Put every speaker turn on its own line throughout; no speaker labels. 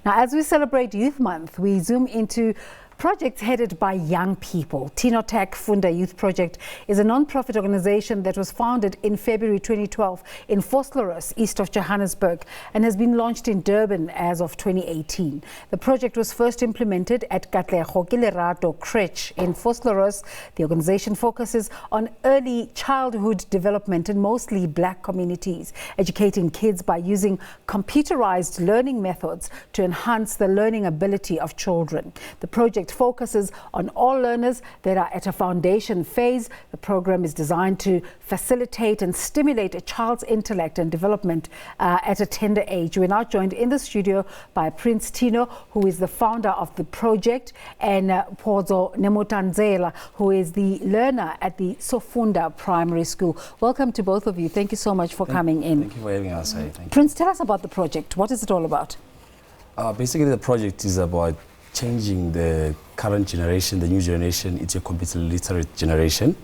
Now, as we celebrate Youth Month, we zoom into projects headed by young people. Teno Funda Youth Project is a non-profit organization that was founded in February 2012 in Vosloorus, east of Johannesburg, and has been launched in Durban as of 2018. The project was first implemented at Katlego, Lerato crèche in Vosloorus. The organization focuses on early childhood development in mostly black communities, educating kids by using computerized learning methods to enhance the learning ability of children. The project focuses on all learners that are at a foundation phase. The program is designed to facilitate and stimulate a child's intellect and development at a tender age. We're now joined in the studio by Prince Tino, who is the founder of the project, and Phodzo Nemutanzhela, who is the learner at the Sofunda Primary School. Welcome to both of you. Thank you so much for coming in.
Thank you for having us. Thank you.
Prince, tell us about the project. What is it all about?
Basically, the project is about changing the current generation, the new generation, into a computer literate generation,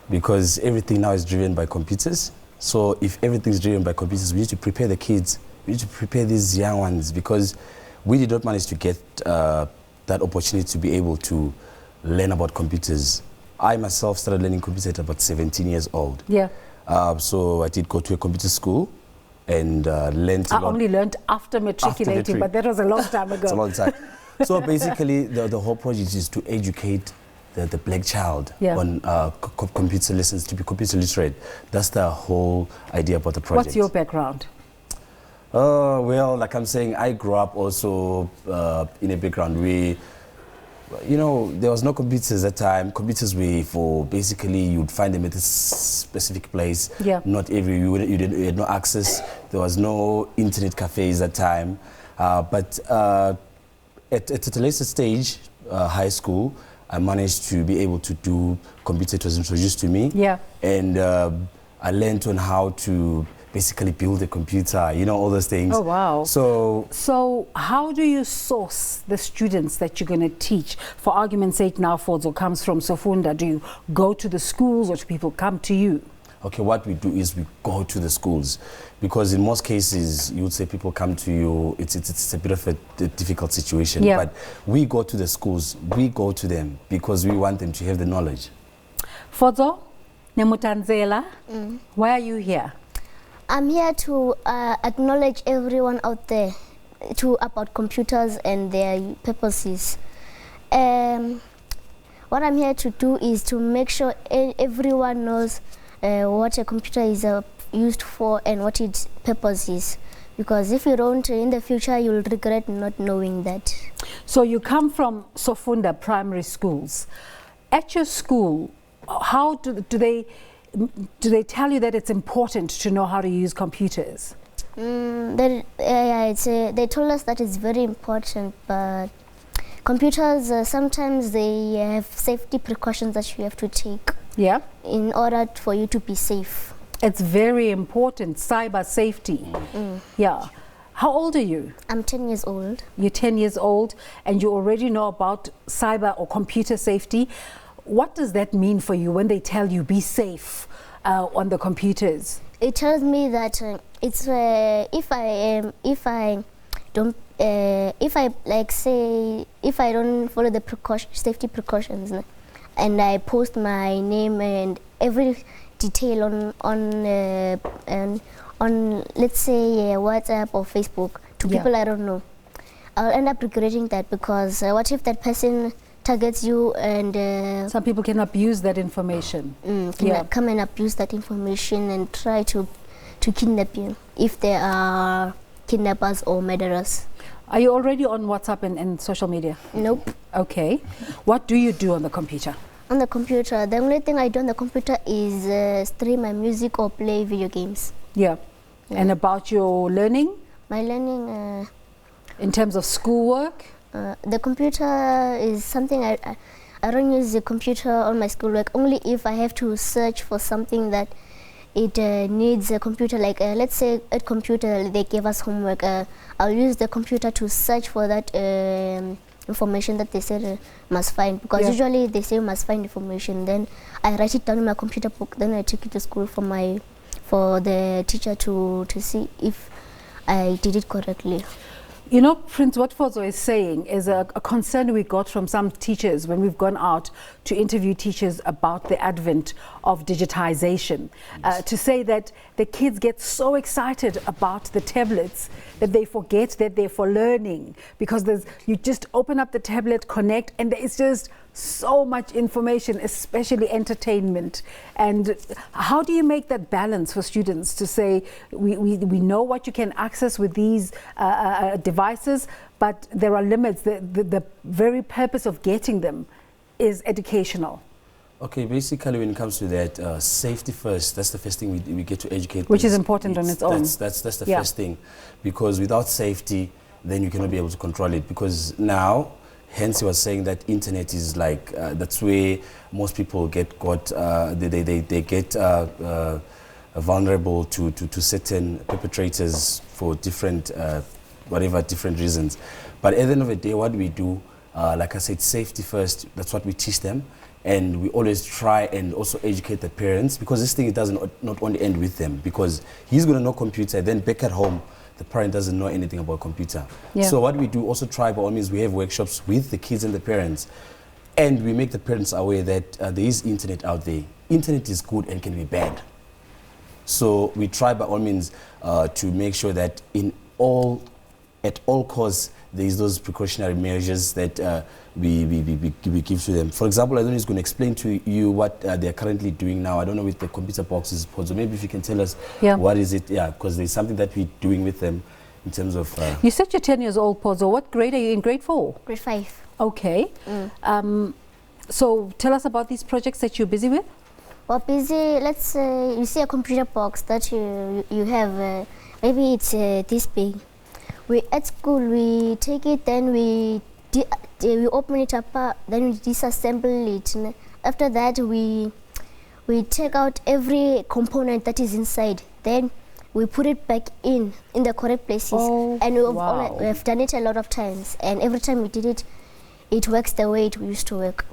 because everything now is driven by computers. So if everything is driven by computers, we need to prepare the kids, we need to prepare these young ones, because we did not manage to get that opportunity to be able to learn about computers. I myself started learning computers at about 17 years old.
Yeah.
So I did go to a computer school and learned a lot.
I only learned after matriculating, but that was a long time ago.
It's a long time. So basically, the whole project is to educate the black child on computer lessons, to be computer literate. That's the whole idea about the project.
What's your background?
Well, like I'm saying, I grew up also in a background where, you know, there was no computers at that time. Computers were for, basically, you'd find them at a specific place.
Yeah.
Not every, you had no access. There was no internet cafes at that time. But at a later stage, high school, I managed to be able to do computer. It was introduced to me. Yeah. And I learned on how to basically build a computer, you know, all those things.
Oh, wow.
So
how do you source the students that you're going to teach? For argument's sake, now Phodzo comes from Sofunda. Do you go to the schools, or do people come to you?
Okay, what we do is we go to the schools, because in most cases you would say people come to you, it's a bit of a difficult situation. Yeah. But we go to the schools, we go to them because we want them to have the knowledge.
Phodzo Nemutanzhela, why are you here?
I'm here to acknowledge everyone out there about computers and their purposes. What I'm here to do is to make sure everyone knows what a computer is used for and what its purpose is. Because if you don't, in the future, you'll regret not knowing that.
So you come from Sofunda Primary Schools. At your school, how do they tell you that it's important to know how to use computers?
They told us that it's very important, but computers, sometimes they have safety precautions that you have to take. Yeah. In order for you to be safe.
It's very important, cyber safety. Yeah. How old are you?
I'm 10 years old.
You're 10 years old, and you already know about cyber or computer safety. What does that mean for you when they tell you be safe on the computers?
It tells me that it's if I don't follow the safety precautions, and I post my name and every detail on let's say WhatsApp or Facebook to people I don't know, I'll end up regretting that, because what if that person targets you and
some people can abuse that information.
Come and abuse that information and try to kidnap you if they are kidnappers or murderers.
Are you already on WhatsApp and social media?
Nope.
Okay. What do you do on the computer?
On the computer, the only thing I do on the computer is stream my music or play video games.
Yeah. And about your learning?
My learning...
in terms of schoolwork?
The computer is something I don't use the computer on my schoolwork, only if I have to search for something that it needs a computer, like let's say at computer they gave us homework. I'll use the computer to search for that information that they said must find, because usually they say must find information. Then I write it down in my computer book. Then I take it to school for the teacher to see if I did it correctly.
You know, Prince, what Phodzo is saying is a concern we got from some teachers when we've gone out to interview teachers about the advent of digitization. To say that the kids get so excited about the tablets that they forget that they're for learning, because you just open up the tablet, connect, and there's just so much information, especially entertainment. And how do you make that balance for students to say, we know what you can access with these devices, but there are limits. The very purpose of getting them is educational.
Okay, basically when it comes to that, safety first, that's the first thing we get to educate.
Which is important on its own.
That's the first thing, because without safety, then you cannot be able to control it, because now, hence he was saying that internet is like, that's where most people get they get vulnerable to certain perpetrators for different, different reasons. But at the end of the day, what we do, like I said, safety first, that's what we teach them. And we always try and also educate the parents, because this thing, it doesn't not only end with them, because he's going to know computer, then back at home, the parent doesn't know anything about computer. Yeah. So what we do also try, by all means, we have workshops with the kids and the parents, and we make the parents aware that there is internet out there. Internet is good and can be bad. So we try by all means to make sure that at all costs, there is those precautionary measures that we give to them. For example, I don't know, he's going to explain to you what they're currently doing now. I don't know, with the computer boxes, so maybe if you can tell us what is it, because there's something that we're doing with them in terms of...
You said you're 10 years old, Phodzo. What grade are you in? Grade 4?
Grade 5.
Okay. So tell us about these projects that you're busy with.
Well, busy, let's say you see a computer box that you have, maybe it's this big. At school, we take it, then we open it up, then we disassemble it. After that, we take out every component that is inside. Then we put it back in the correct places. And we have done it a lot of times. And every time we did it, it works the way it used to work.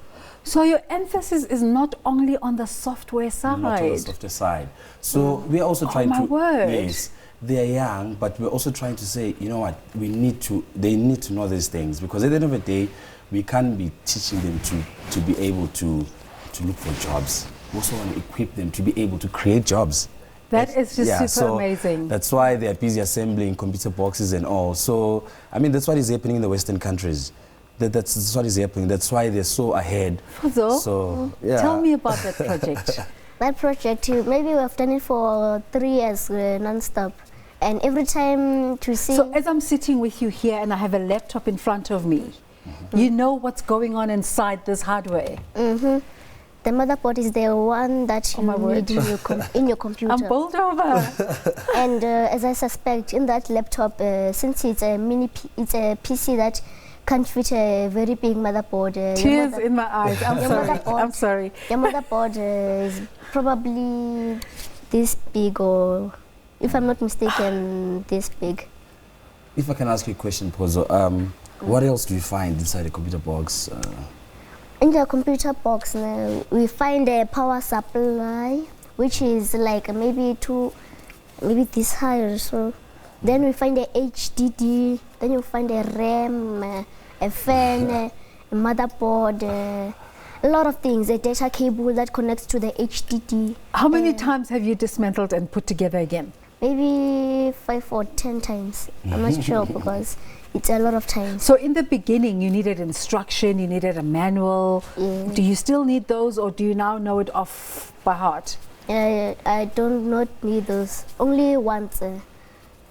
So your emphasis is not only on the software side.
Not on the software side. So we are also trying to... Yes. They are young, but we're also trying to say, you know what, they need to know these things, because at the end of the day, we can't be teaching them to be able to look for jobs. We also want to equip them to be able to create jobs.
That is just super amazing.
That's why they are busy assembling computer boxes and all. So, I mean, that's what is happening in the Western countries. That's what is happening. That's why they're so ahead.
So, tell me about that project.
That project, maybe we have done it for 3 years non-stop. And every time to see...
So as I'm sitting with you here and I have a laptop in front of me, you know what's going on inside this hardware?
The motherboard is the one that you need in your computer.
I'm bowled over.
And as I suspect, in that laptop, since it's a PC that can't fit a very big motherboard.
Tears in my eyes. I'm sorry.
Your motherboard is probably this big, or if I'm not mistaken, this big.
If I can ask you a question, Phodzo, what else do you find inside a computer box?
In the computer box, we find a power supply, which is like maybe this high or so. Then we find a HDD, then you find a RAM, a fan, a motherboard, a lot of things, a data cable that connects to the HDD.
How many times have you dismantled and put together again?
Maybe 5 or 10 times. I'm not sure, because it's a lot of times.
So in the beginning, you needed instruction, you needed a manual. Do you still need those, or do you now know it off by heart?
I do not need those, only once.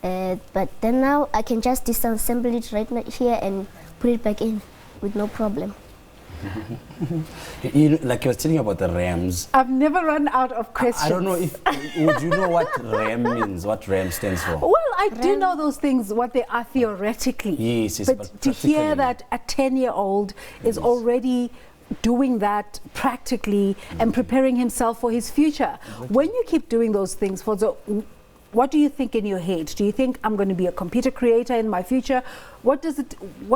But then now I can just disassemble it right here and put it back in with no problem.
Like you were telling about the RAMs.
I've never run out of questions.
I don't know if, would you know what RAM means, what RAM stands for?
Well, I do know those things, what they are theoretically.
Yes,
but to hear that a 10-year-old is already doing that practically and preparing himself for his future. When you keep doing those things, Phodzo, what do you think in your head? Do you think I'm going to be a computer creator in my future? What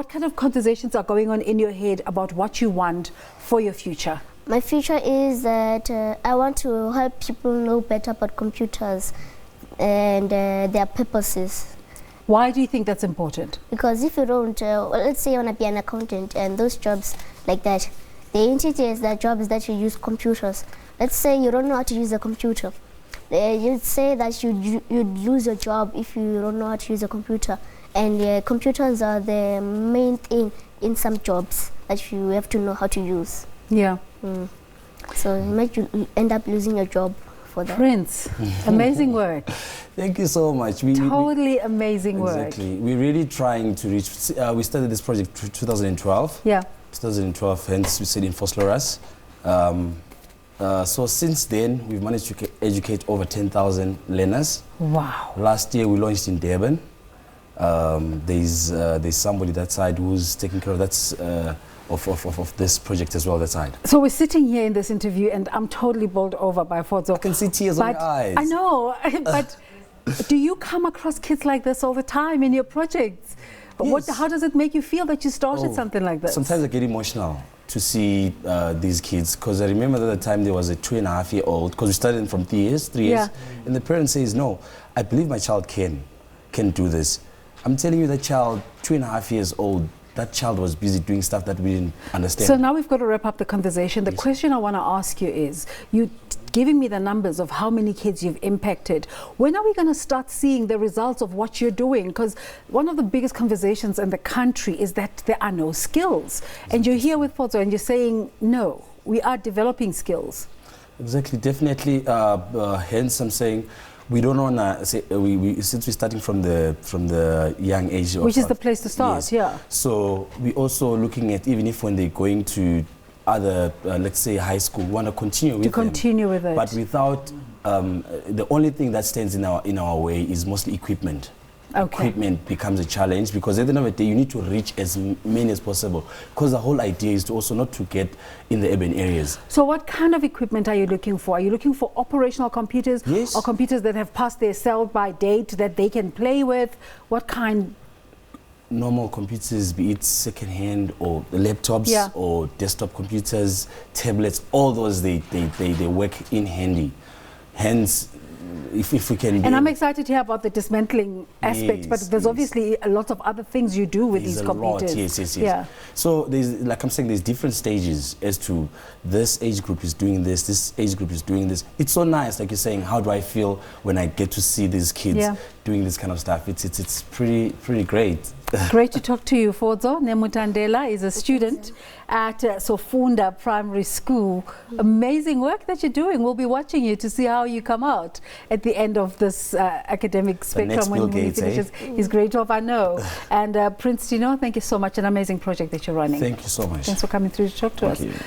kind of conversations are going on in your head about what you want for your future?
My future is that I want to help people know better about computers and their purposes.
Why do you think that's important?
Because if you don't, well, let's say you want to be an accountant, and those jobs like that, the entity is that jobs that you use computers. Let's say you don't know how to use a computer. You'd say that you'd lose your job if you don't know how to use a computer. And computers are the main thing in some jobs that you have to know how to use.
Yeah.
So you might end up losing your job for that.
Prince, amazing work.
Thank you so much.
Totally amazing work.
Exactly. We're really trying to reach, we started this project 2012.
Yeah.
2012, hence we said in Vosloorus. So since then, we've managed to educate over 10,000 learners.
Wow.
Last year, we launched in Durban. There's somebody that side who's taking care of that, of this project as well, that side.
So we're sitting here in this interview, and I'm totally bowled over by Phodzo.
I can see tears on your eyes.
I know, but do you come across kids like this all the time in your projects?
Yes.
How does it make you feel that you started something like this?
Sometimes I get emotional to see these kids, because I remember at the time there was a 2.5-year-old, because we started from 3 years, and the parent says, no, I believe my child can do this. I'm telling you, that child, 2.5 years old, that child was busy doing stuff that we didn't understand.
So now we've got to wrap up the conversation. The question I want to ask you is, you giving me the numbers of how many kids you've impacted. When are we going to start seeing the results of what you're doing? Because one of the biggest conversations in the country is that there are no skills. And you're here with Phodzo and you're saying, no, we are developing skills.
Exactly, definitely. Hence, I'm saying, we don't want to say, since we're starting from the young age.
Which is the place to start,
yes.
yeah.
So we're also looking at, even if when they're going to other, let's say high school, we want to continue with
it.
But without, the only thing that stands in our way is mostly equipment.
Okay.
Equipment becomes a challenge, because at the end of the day, you need to reach as many as possible, because the whole idea is to also not to get in the urban areas.
So what kind of equipment are you looking for? Are you looking for operational computers?
Yes.
Or computers that have passed their sell-by date that they can play with? What kind?
Normal computers, be it second-hand or laptops or desktop computers, tablets, all those, they work in handy. Hence, if we can...
And I'm excited to hear about the dismantling aspect, but there's obviously a lot of other things you do with these computers.
Yes.
Yeah.
So there's, like I'm saying, there's different stages as to this age group is doing this age group is doing this. It's so nice, like you're saying, how do I feel when I get to see these kids doing this kind of stuff? It's pretty great.
Great to talk to you. Phodzo Nemutanzhela is a student at Sofunda Primary School. Amazing work that you're doing. We'll be watching you to see how you come out at the end of this academic spectrum when he finishes his grade 12, I know. And Prince Tino, thank you so much. An amazing project that you're running.
Thank you so much.
Thanks for coming through to talk to us.
Thank you.